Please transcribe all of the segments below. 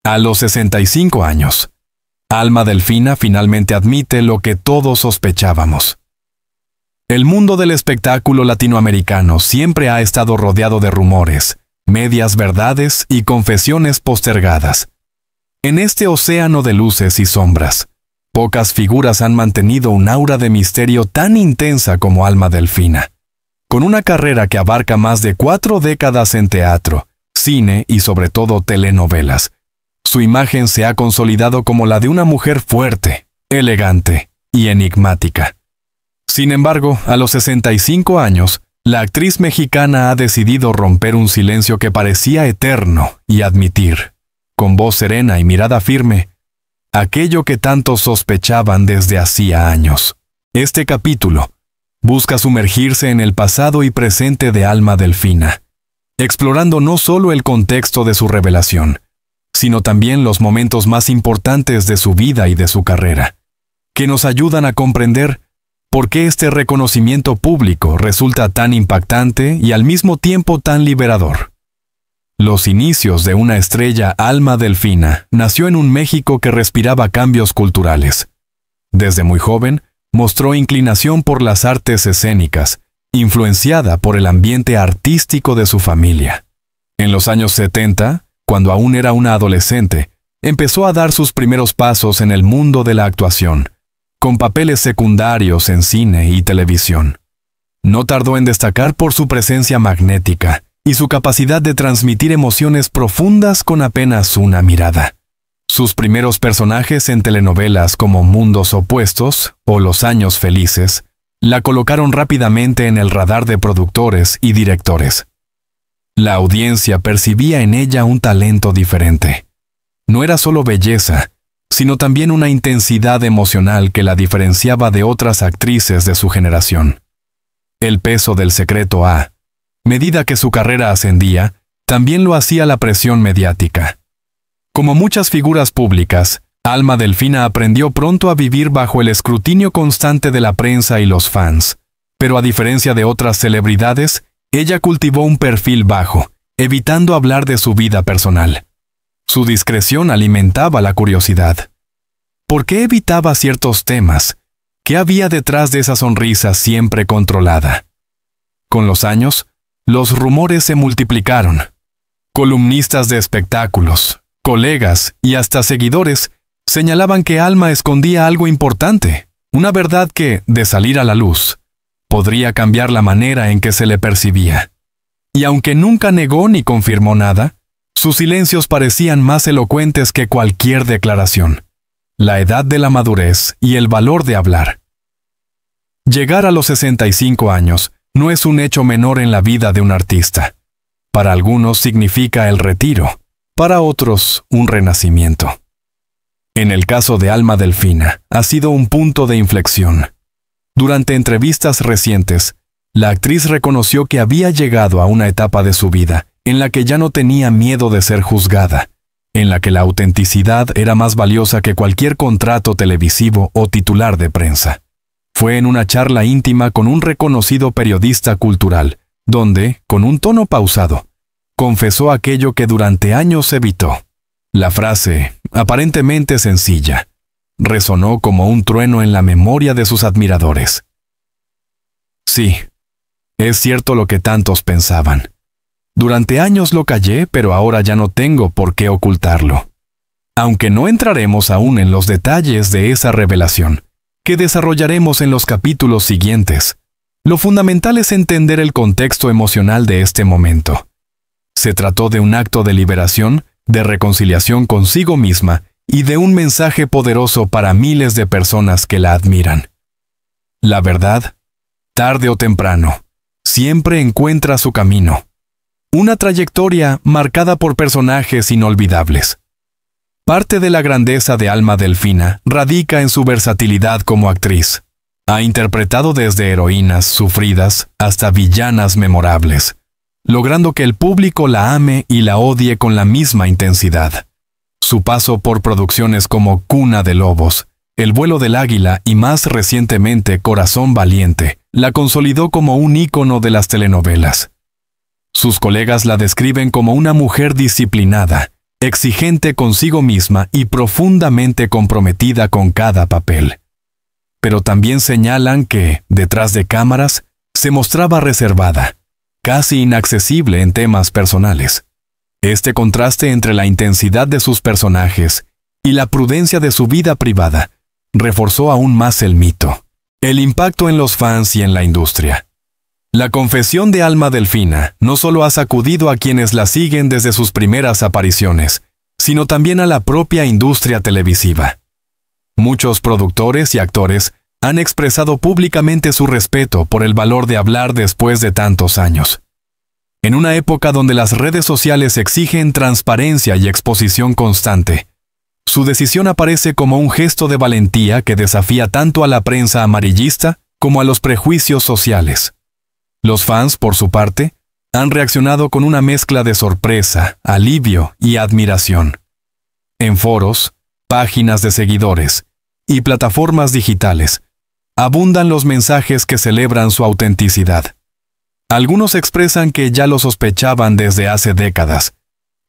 A los 65 años, Alma Delfina finalmente admite lo que todos sospechábamos. El mundo del espectáculo latinoamericano siempre ha estado rodeado de rumores, medias verdades y confesiones postergadas. En este océano de luces y sombras, pocas figuras han mantenido un aura de misterio tan intensa como Alma Delfina. Con una carrera que abarca más de 4 décadas en teatro, cine y sobre todo telenovelas, su imagen se ha consolidado como la de una mujer fuerte, elegante y enigmática. Sin embargo, a los 65 años, la actriz mexicana ha decidido romper un silencio que parecía eterno y admitir, con voz serena y mirada firme, aquello que tantos sospechaban desde hacía años. Este capítulo busca sumergirse en el pasado y presente de Alma Delfina, explorando no solo el contexto de su revelación, sino también los momentos más importantes de su vida y de su carrera, que nos ayudan a comprender por qué este reconocimiento público resulta tan impactante y al mismo tiempo tan liberador. Los inicios de una estrella Alma Delfina nació en un México que respiraba cambios culturales. Desde muy joven, mostró inclinación por las artes escénicas, influenciada por el ambiente artístico de su familia. En los años 70, cuando aún era una adolescente, empezó a dar sus primeros pasos en el mundo de la actuación, con papeles secundarios en cine y televisión. No tardó en destacar por su presencia magnética y su capacidad de transmitir emociones profundas con apenas una mirada. Sus primeros personajes en telenovelas como Mundos Opuestos o Los Años Felices la colocaron rápidamente en el radar de productores y directores. La audiencia percibía en ella un talento diferente. No era solo belleza, sino también una intensidad emocional que la diferenciaba de otras actrices de su generación. El peso del secreto a medida que su carrera ascendía, también lo hacía la presión mediática. Como muchas figuras públicas, Alma Delfina aprendió pronto a vivir bajo el escrutinio constante de la prensa y los fans, pero a diferencia de otras celebridades, ella cultivó un perfil bajo, evitando hablar de su vida personal. Su discreción alimentaba la curiosidad. ¿Por qué evitaba ciertos temas? ¿Qué había detrás de esa sonrisa siempre controlada? Con los años, los rumores se multiplicaron. Columnistas de espectáculos, colegas y hasta seguidores señalaban que Alma escondía algo importante, una verdad que, de salir a la luz, podría cambiar la manera en que se le percibía. Y aunque nunca negó ni confirmó nada, sus silencios parecían más elocuentes que cualquier declaración. La edad de la madurez y el valor de hablar. Llegar a los 65 años no es un hecho menor en la vida de un artista. Para algunos significa el retiro, para otros un renacimiento. En el caso de Alma Delfina, ha sido un punto de inflexión. Durante entrevistas recientes, la actriz reconoció que había llegado a una etapa de su vida en la que ya no tenía miedo de ser juzgada, en la que la autenticidad era más valiosa que cualquier contrato televisivo o titular de prensa. Fue en una charla íntima con un reconocido periodista cultural, donde, con un tono pausado, confesó aquello que durante años evitó. La frase, aparentemente sencilla, resonó como un trueno en la memoria de sus admiradores. Sí, es cierto lo que tantos pensaban. Durante años lo callé, pero ahora ya no tengo por qué ocultarlo. Aunque no entraremos aún en los detalles de esa revelación, que desarrollaremos en los capítulos siguientes, lo fundamental es entender el contexto emocional de este momento. Se trató de un acto de liberación, de reconciliación consigo misma y de un mensaje poderoso para miles de personas que la admiran. La verdad, tarde o temprano, siempre encuentra su camino. Una trayectoria marcada por personajes inolvidables. Parte de la grandeza de Alma Delfina radica en su versatilidad como actriz. Ha interpretado desde heroínas sufridas hasta villanas memorables, logrando que el público la ame y la odie con la misma intensidad. Su paso por producciones como Cuna de Lobos, El vuelo del águila y más recientemente Corazón Valiente, la consolidó como un ícono de las telenovelas. Sus colegas la describen como una mujer disciplinada, exigente consigo misma y profundamente comprometida con cada papel. Pero también señalan que, detrás de cámaras, se mostraba reservada, casi inaccesible en temas personales. Este contraste entre la intensidad de sus personajes y la prudencia de su vida privada reforzó aún más el mito, el impacto en los fans y en la industria. La confesión de Alma Delfina no solo ha sacudido a quienes la siguen desde sus primeras apariciones, sino también a la propia industria televisiva. Muchos productores y actores han expresado públicamente su respeto por el valor de hablar después de tantos años. En una época donde las redes sociales exigen transparencia y exposición constante, su decisión aparece como un gesto de valentía que desafía tanto a la prensa amarillista como a los prejuicios sociales. Los fans, por su parte, han reaccionado con una mezcla de sorpresa, alivio y admiración. En foros, páginas de seguidores y plataformas digitales, abundan los mensajes que celebran su autenticidad. Algunos expresan que ya lo sospechaban desde hace décadas,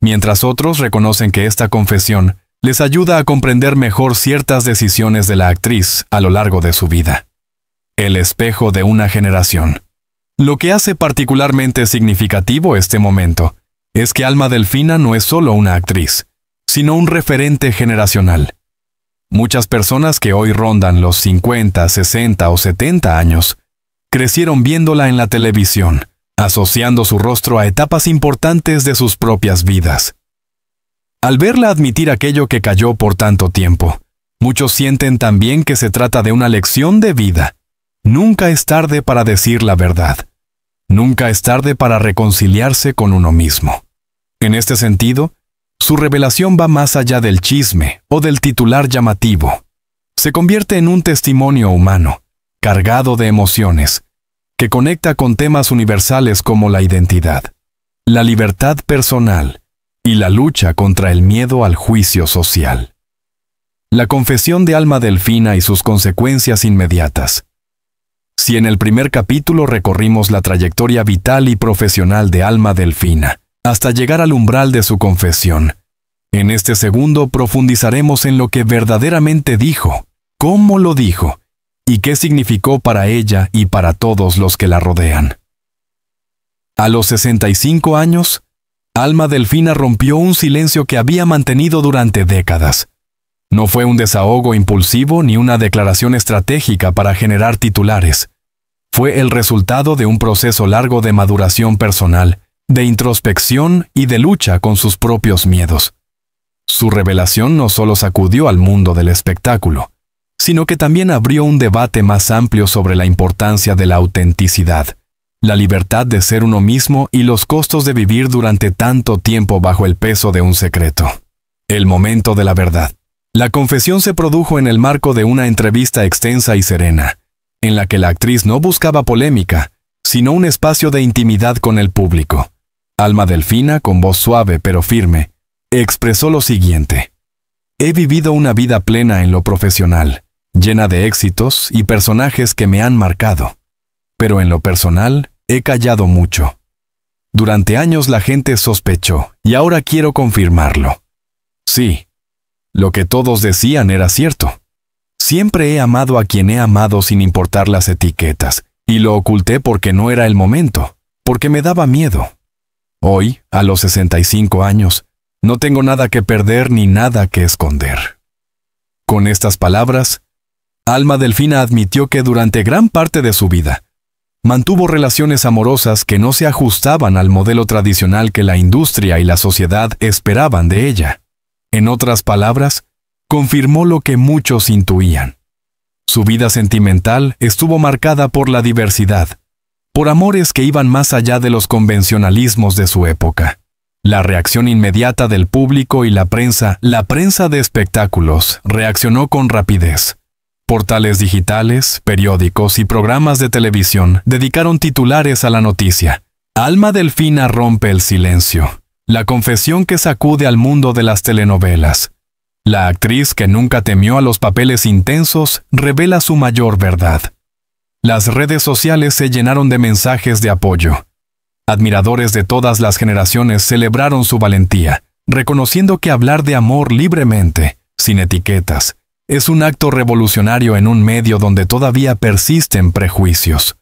mientras otros reconocen que esta confesión les ayuda a comprender mejor ciertas decisiones de la actriz a lo largo de su vida. El espejo de una generación. Lo que hace particularmente significativo este momento es que Alma Delfina no es solo una actriz, sino un referente generacional. Muchas personas que hoy rondan los 50, 60 o 70 años crecieron viéndola en la televisión, asociando su rostro a etapas importantes de sus propias vidas. Al verla admitir aquello que calló por tanto tiempo, muchos sienten también que se trata de una lección de vida. Nunca es tarde para decir la verdad. Nunca es tarde para reconciliarse con uno mismo. En este sentido, su revelación va más allá del chisme o del titular llamativo. Se convierte en un testimonio humano, cargado de emociones, que conecta con temas universales como la identidad, la libertad personal y la lucha contra el miedo al juicio social. La confesión de Alma Delfina y sus consecuencias inmediatas. Si en el primer capítulo recorrimos la trayectoria vital y profesional de Alma Delfina, hasta llegar al umbral de su confesión, en este segundo profundizaremos en lo que verdaderamente dijo, cómo lo dijo, y qué significó para ella y para todos los que la rodean. A los 65 años, Alma Delfina rompió un silencio que había mantenido durante décadas. No fue un desahogo impulsivo ni una declaración estratégica para generar titulares. Fue el resultado de un proceso largo de maduración personal, de introspección y de lucha con sus propios miedos. Su revelación no solo sacudió al mundo del espectáculo, sino que también abrió un debate más amplio sobre la importancia de la autenticidad, la libertad de ser uno mismo y los costos de vivir durante tanto tiempo bajo el peso de un secreto. El momento de la verdad. La confesión se produjo en el marco de una entrevista extensa y serena, en la que la actriz no buscaba polémica, sino un espacio de intimidad con el público. Alma Delfina, con voz suave pero firme, expresó lo siguiente: «He vivido una vida plena en lo profesional, llena de éxitos y personajes que me han marcado. Pero en lo personal, he callado mucho. Durante años la gente sospechó, y ahora quiero confirmarlo. Sí, lo que todos decían era cierto. Siempre he amado a quien he amado sin importar las etiquetas, y lo oculté porque no era el momento, porque me daba miedo. Hoy, a los 65 años, no tengo nada que perder ni nada que esconder». Con estas palabras, Alma Delfina admitió que durante gran parte de su vida, mantuvo relaciones amorosas que no se ajustaban al modelo tradicional que la industria y la sociedad esperaban de ella. En otras palabras, confirmó lo que muchos intuían. Su vida sentimental estuvo marcada por la diversidad, por amores que iban más allá de los convencionalismos de su época. La reacción inmediata del público y la prensa de espectáculos, reaccionó con rapidez. Portales digitales, periódicos y programas de televisión dedicaron titulares a la noticia. Alma Delfina rompe el silencio. La confesión que sacude al mundo de las telenovelas. La actriz que nunca temió a los papeles intensos revela su mayor verdad. Las redes sociales se llenaron de mensajes de apoyo. Admiradores de todas las generaciones celebraron su valentía, reconociendo que hablar de amor libremente, sin etiquetas, es un acto revolucionario en un medio donde todavía persisten prejuicios.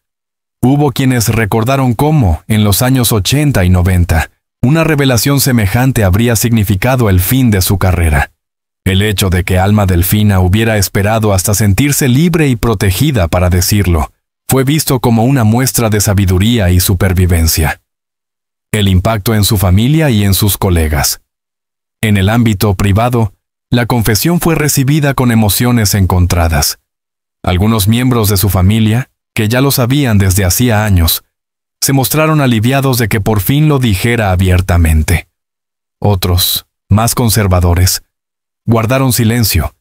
Hubo quienes recordaron cómo, en los años 80 y 90, una revelación semejante habría significado el fin de su carrera. El hecho de que Alma Delfina hubiera esperado hasta sentirse libre y protegida para decirlo, fue visto como una muestra de sabiduría y supervivencia. El impacto en su familia y en sus colegas. En el ámbito privado, la confesión fue recibida con emociones encontradas. Algunos miembros de su familia, que ya lo sabían desde hacía años, se mostraron aliviados de que por fin lo dijera abiertamente. Otros, más conservadores, guardaron silencio,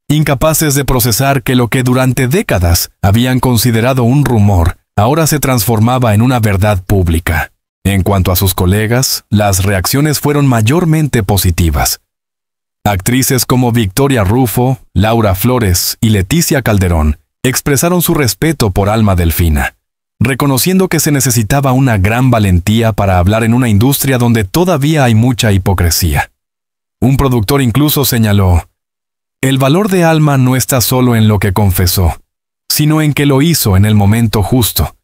incapaces de procesar que lo que durante décadas habían considerado un rumor, ahora se transformaba en una verdad pública. En cuanto a sus colegas, las reacciones fueron mayormente positivas. Actrices como Victoria Rufo, Laura Flores y Leticia Calderón expresaron su respeto por Alma Delfina, reconociendo que se necesitaba una gran valentía para hablar en una industria donde todavía hay mucha hipocresía. Un productor incluso señaló: "El valor de Alma no está solo en lo que confesó, sino en que lo hizo en el momento justo,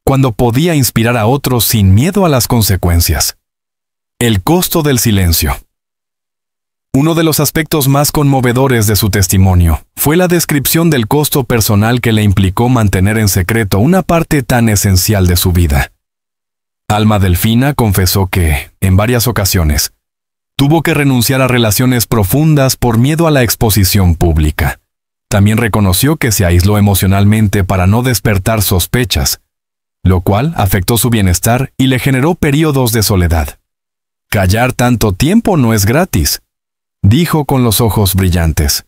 cuando podía inspirar a otros sin miedo a las consecuencias". El costo del silencio. Uno de los aspectos más conmovedores de su testimonio fue la descripción del costo personal que le implicó mantener en secreto una parte tan esencial de su vida. Alma Delfina confesó que, en varias ocasiones, tuvo que renunciar a relaciones profundas por miedo a la exposición pública. También reconoció que se aisló emocionalmente para no despertar sospechas, lo cual afectó su bienestar y le generó periodos de soledad. Callar tanto tiempo no es gratis, dijo con los ojos brillantes.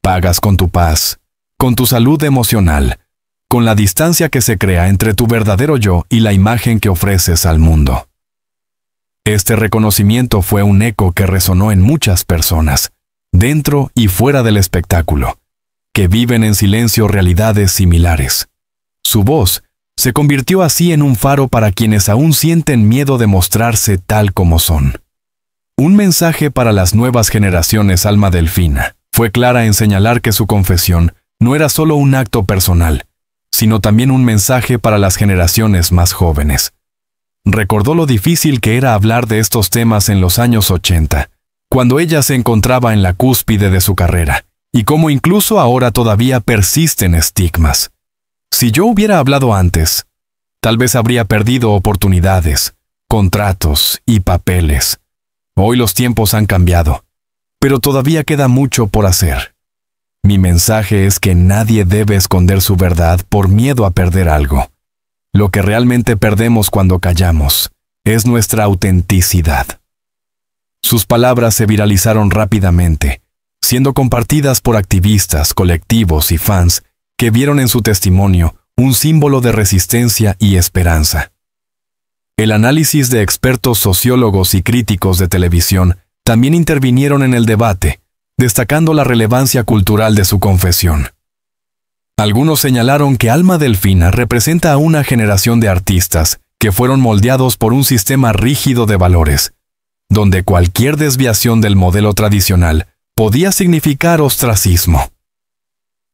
Pagas con tu paz, con tu salud emocional, con la distancia que se crea entre tu verdadero yo y la imagen que ofreces al mundo. Este reconocimiento fue un eco que resonó en muchas personas, dentro y fuera del espectáculo, que viven en silencio realidades similares. Su voz se convirtió así en un faro para quienes aún sienten miedo de mostrarse tal como son. Un mensaje para las nuevas generaciones. Alma Delfina fue clara en señalar que su confesión no era solo un acto personal, sino también un mensaje para las generaciones más jóvenes. Recordó lo difícil que era hablar de estos temas en los años 80, cuando ella se encontraba en la cúspide de su carrera, y cómo incluso ahora todavía persisten estigmas. Si yo hubiera hablado antes, tal vez habría perdido oportunidades, contratos y papeles. Hoy los tiempos han cambiado, pero todavía queda mucho por hacer. Mi mensaje es que nadie debe esconder su verdad por miedo a perder algo. Lo que realmente perdemos cuando callamos es nuestra autenticidad. Sus palabras se viralizaron rápidamente, siendo compartidas por activistas, colectivos y fans que vieron en su testimonio un símbolo de resistencia y esperanza. El análisis de expertos sociólogos y críticos de televisión también intervinieron en el debate, destacando la relevancia cultural de su confesión. Algunos señalaron que Alma Delfina representa a una generación de artistas que fueron moldeados por un sistema rígido de valores, donde cualquier desviación del modelo tradicional podía significar ostracismo.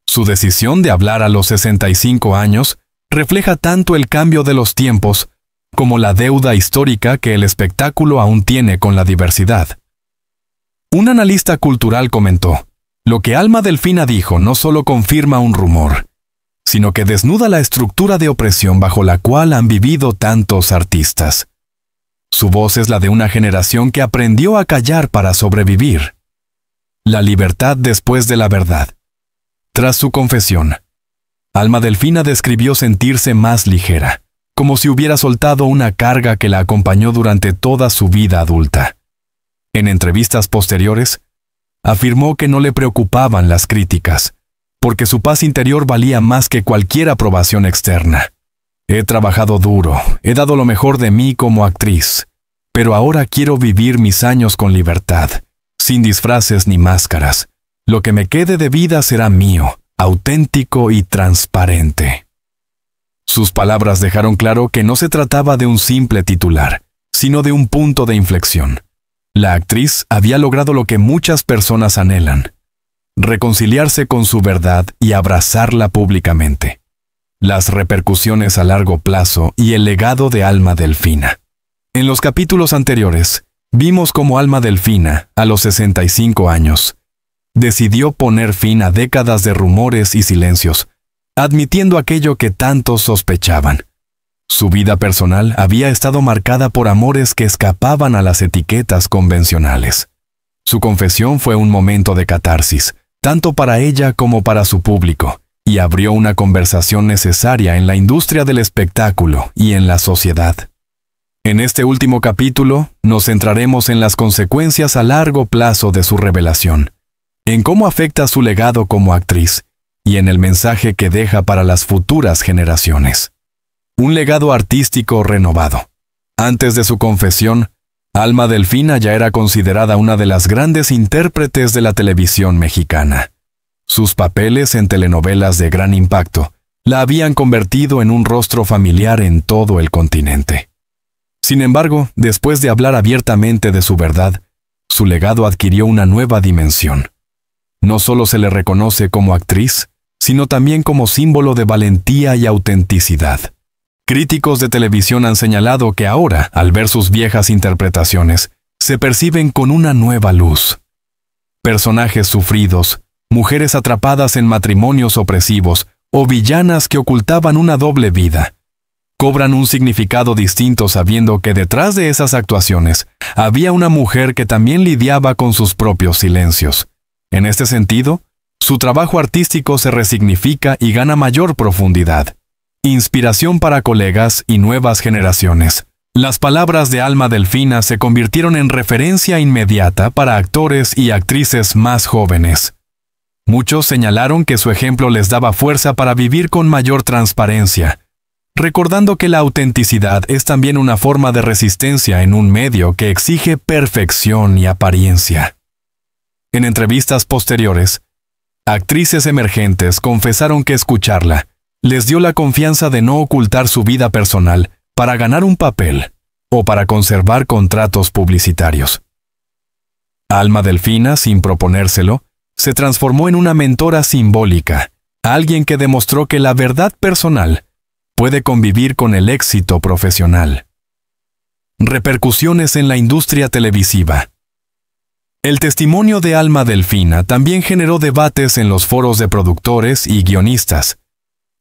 Su decisión de hablar a los 65 años refleja tanto el cambio de los tiempos como la deuda histórica que el espectáculo aún tiene con la diversidad. Un analista cultural comentó: "Lo que Alma Delfina dijo no solo confirma un rumor, sino que desnuda la estructura de opresión bajo la cual han vivido tantos artistas. Su voz es la de una generación que aprendió a callar para sobrevivir. La libertad después de la verdad". Tras su confesión, Alma Delfina describió sentirse más ligera, como si hubiera soltado una carga que la acompañó durante toda su vida adulta. En entrevistas posteriores, afirmó que no le preocupaban las críticas, porque su paz interior valía más que cualquier aprobación externa. He trabajado duro, he dado lo mejor de mí como actriz, pero ahora quiero vivir mis años con libertad, sin disfraces ni máscaras. Lo que me quede de vida será mío, auténtico y transparente. Sus palabras dejaron claro que no se trataba de un simple titular, sino de un punto de inflexión. La actriz había logrado lo que muchas personas anhelan: reconciliarse con su verdad y abrazarla públicamente. Las repercusiones a largo plazo y el legado de Alma Delfina. En los capítulos anteriores, vimos cómo Alma Delfina, a los 65 años, decidió poner fin a décadas de rumores y silencios, admitiendo aquello que tantos sospechaban. Su vida personal había estado marcada por amores que escapaban a las etiquetas convencionales. Su confesión fue un momento de catarsis, tanto para ella como para su público, y abrió una conversación necesaria en la industria del espectáculo y en la sociedad. En este último capítulo, nos centraremos en las consecuencias a largo plazo de su revelación, en cómo afecta su legado como actriz, y en el mensaje que deja para las futuras generaciones. Un legado artístico renovado. Antes de su confesión, Alma Delfina ya era considerada una de las grandes intérpretes de la televisión mexicana. Sus papeles en telenovelas de gran impacto la habían convertido en un rostro familiar en todo el continente. Sin embargo, después de hablar abiertamente de su verdad, su legado adquirió una nueva dimensión. No solo se le reconoce como actriz, sino también como símbolo de valentía y autenticidad. Críticos de televisión han señalado que ahora, al ver sus viejas interpretaciones, se perciben con una nueva luz. Personajes sufridos, mujeres atrapadas en matrimonios opresivos o villanas que ocultaban una doble vida, cobran un significado distinto sabiendo que detrás de esas actuaciones había una mujer que también lidiaba con sus propios silencios. En este sentido, su trabajo artístico se resignifica y gana mayor profundidad. Inspiración para colegas y nuevas generaciones. Las palabras de Alma Delfina se convirtieron en referencia inmediata para actores y actrices más jóvenes. Muchos señalaron que su ejemplo les daba fuerza para vivir con mayor transparencia, recordando que la autenticidad es también una forma de resistencia en un medio que exige perfección y apariencia. En entrevistas posteriores, actrices emergentes confesaron que escucharla les dio la confianza de no ocultar su vida personal para ganar un papel o para conservar contratos publicitarios. Alma Delfina, sin proponérselo, se transformó en una mentora simbólica, alguien que demostró que la verdad personal puede convivir con el éxito profesional. Repercusiones en la industria televisiva. El testimonio de Alma Delfina también generó debates en los foros de productores y guionistas.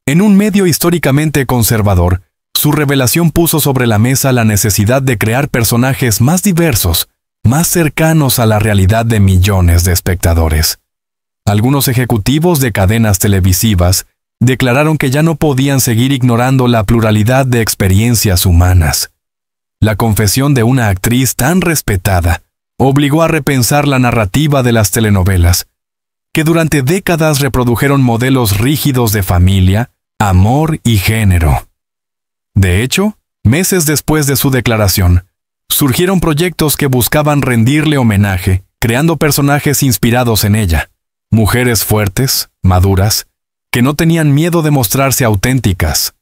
En un medio históricamente conservador, su revelación puso sobre la mesa la necesidad de crear personajes más diversos, más cercanos a la realidad de millones de espectadores. Algunos ejecutivos de cadenas televisivas declararon que ya no podían seguir ignorando la pluralidad de experiencias humanas. La confesión de una actriz tan respetada obligó a repensar la narrativa de las telenovelas, que durante décadas reprodujeron modelos rígidos de familia, amor y género. De hecho, meses después de su declaración, surgieron proyectos que buscaban rendirle homenaje, creando personajes inspirados en ella. Mujeres fuertes, maduras, que no tenían miedo de mostrarse auténticas.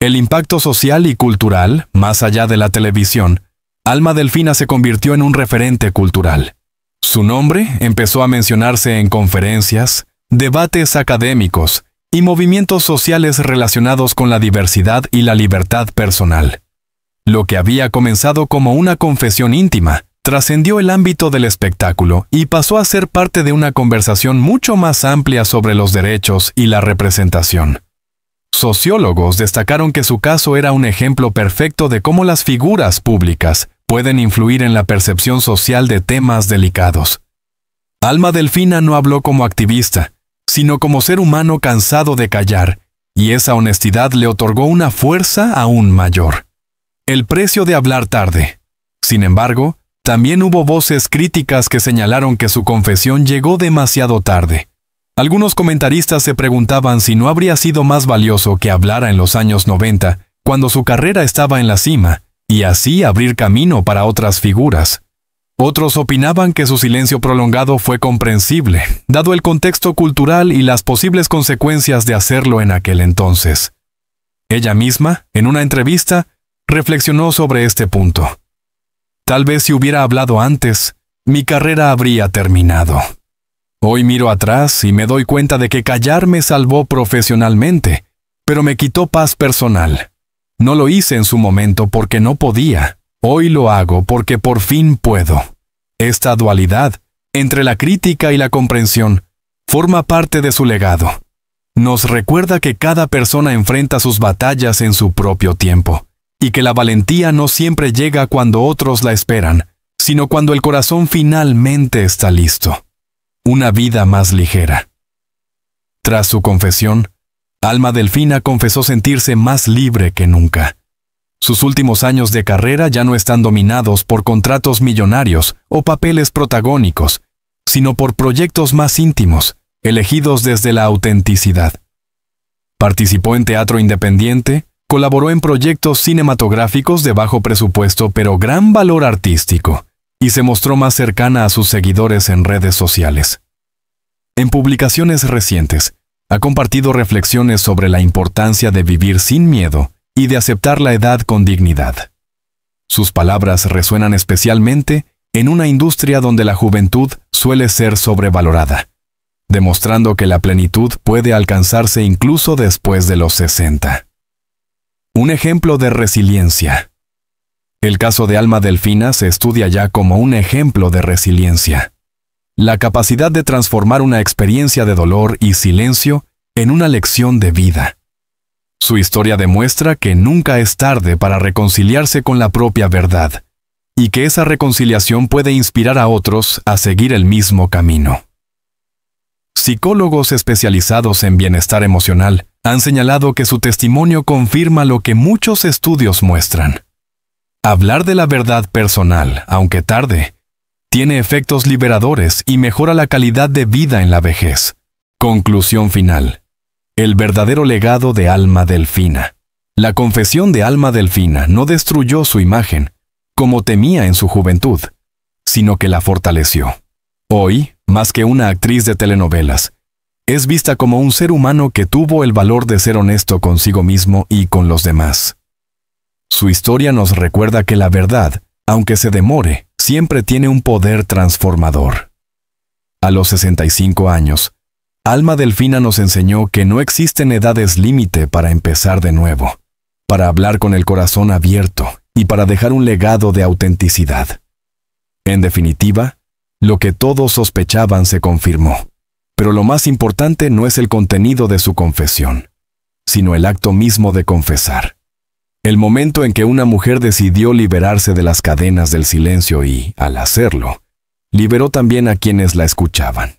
El impacto social y cultural, más allá de la televisión, Alma Delfina se convirtió en un referente cultural. Su nombre empezó a mencionarse en conferencias, debates académicos y movimientos sociales relacionados con la diversidad y la libertad personal. Lo que había comenzado como una confesión íntima, trascendió el ámbito del espectáculo y pasó a ser parte de una conversación mucho más amplia sobre los derechos y la representación. Sociólogos destacaron que su caso era un ejemplo perfecto de cómo las figuras públicas pueden influir en la percepción social de temas delicados. Alma Delfina no habló como activista, sino como ser humano cansado de callar, y esa honestidad le otorgó una fuerza aún mayor. El precio de hablar tarde. Sin embargo, también hubo voces críticas que señalaron que su confesión llegó demasiado tarde. Algunos comentaristas se preguntaban si no habría sido más valioso que hablara en los años 90, cuando su carrera estaba en la cima, y así abrir camino para otras figuras. Otros opinaban que su silencio prolongado fue comprensible, dado el contexto cultural y las posibles consecuencias de hacerlo en aquel entonces. Ella misma, en una entrevista, reflexionó sobre este punto. Tal vez si hubiera hablado antes, mi carrera habría terminado. Hoy miro atrás y me doy cuenta de que callar me salvó profesionalmente, pero me quitó paz personal. No lo hice en su momento porque no podía. Hoy lo hago porque por fin puedo. Esta dualidad, entre la crítica y la comprensión, forma parte de su legado. Nos recuerda que cada persona enfrenta sus batallas en su propio tiempo, y que la valentía no siempre llega cuando otros la esperan, sino cuando el corazón finalmente está listo. Una vida más ligera. Tras su confesión, Alma Delfina confesó sentirse más libre que nunca. Sus últimos años de carrera ya no están dominados por contratos millonarios o papeles protagónicos, sino por proyectos más íntimos, elegidos desde la autenticidad. Participó en teatro independiente, colaboró en proyectos cinematográficos de bajo presupuesto pero gran valor artístico, y se mostró más cercana a sus seguidores en redes sociales. En publicaciones recientes, ha compartido reflexiones sobre la importancia de vivir sin miedo y de aceptar la edad con dignidad. Sus palabras resuenan especialmente en una industria donde la juventud suele ser sobrevalorada, demostrando que la plenitud puede alcanzarse incluso después de los 60. Un ejemplo de resiliencia. El caso de Alma Delfina se estudia ya como un ejemplo de resiliencia. La capacidad de transformar una experiencia de dolor y silencio en una lección de vida. Su historia demuestra que nunca es tarde para reconciliarse con la propia verdad, y que esa reconciliación puede inspirar a otros a seguir el mismo camino. Psicólogos especializados en bienestar emocional han señalado que su testimonio confirma lo que muchos estudios muestran. Hablar de la verdad personal, aunque tarde, tiene efectos liberadores y mejora la calidad de vida en la vejez. Conclusión final. El verdadero legado de Alma Delfina. La confesión de Alma Delfina no destruyó su imagen, como temía en su juventud, sino que la fortaleció. Hoy, más que una actriz de telenovelas, es vista como un ser humano que tuvo el valor de ser honesto consigo mismo y con los demás. Su historia nos recuerda que la verdad, aunque se demore, siempre tiene un poder transformador. A los 65 años, Alma Delfina nos enseñó que no existen edades límite para empezar de nuevo, para hablar con el corazón abierto y para dejar un legado de autenticidad. En definitiva, lo que todos sospechaban se confirmó, pero lo más importante no es el contenido de su confesión, sino el acto mismo de confesar. El momento en que una mujer decidió liberarse de las cadenas del silencio y, al hacerlo, liberó también a quienes la escuchaban.